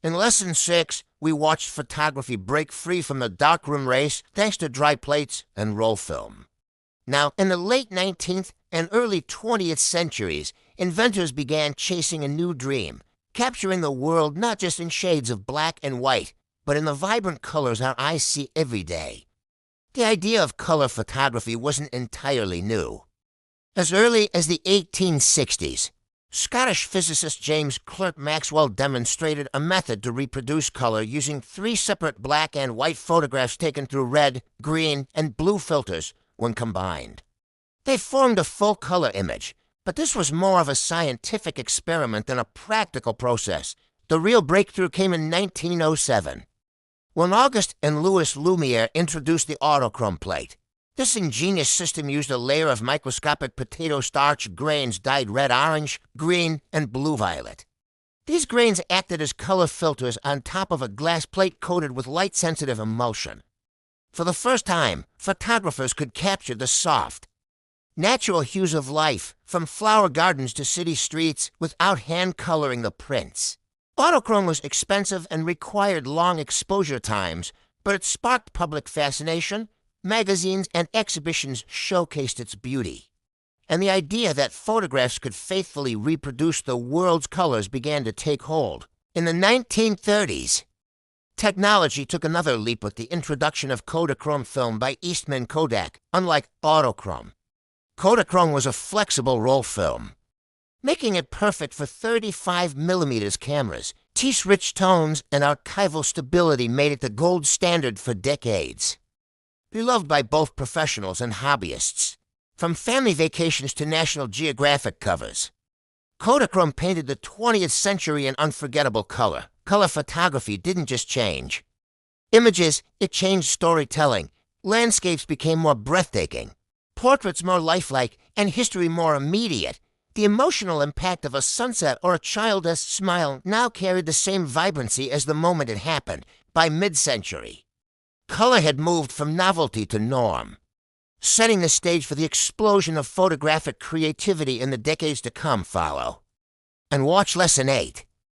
In Lesson 6, we watched photography break free from the darkroom race thanks to dry plates and roll film. Now, in the late 19th and early 20th centuries, inventors began chasing a new dream, capturing the world not just in shades of black and white, but in the vibrant colors our eyes see every day. The idea of color photography wasn't entirely new. As early as the 1860s, Scottish physicist James Clerk Maxwell demonstrated a method to reproduce color using 3 separate black and white photographs taken through red, green, and blue filters when combined. They formed a full-color image, but this was more of a scientific experiment than a practical process. The real breakthrough came in 1907, when Auguste and Louis Lumière introduced the Autochrome plate. This ingenious system used a layer of microscopic potato starch grains dyed red-orange, green, and blue-violet. These grains acted as color filters on top of a glass plate coated with light-sensitive emulsion. For the first time, photographers could capture the soft, natural hues of life, from flower gardens to city streets, without hand-coloring the prints. Autochrome was expensive and required long exposure times, but it sparked public fascination. Magazines and exhibitions showcased its beauty, and the idea that photographs could faithfully reproduce the world's colors began to take hold. In the 1930s, technology took another leap with the introduction of Kodachrome film by Eastman Kodak, unlike Autochrome. Kodachrome was a flexible roll film, making it perfect for 35mm cameras. Rich tones and archival stability made it the gold standard for decades. Beloved by both professionals and hobbyists, from family vacations to National Geographic covers, Kodachrome painted the 20th century in unforgettable color. Color photography didn't just change images, it changed storytelling. Landscapes became more breathtaking, portraits more lifelike, and history more immediate. The emotional impact of a sunset or a child's smile now carried the same vibrancy as the moment it happened. By mid-century, color had moved from novelty to norm, setting the stage for the explosion of photographic creativity in the decades to come. Follow and watch Lesson 8.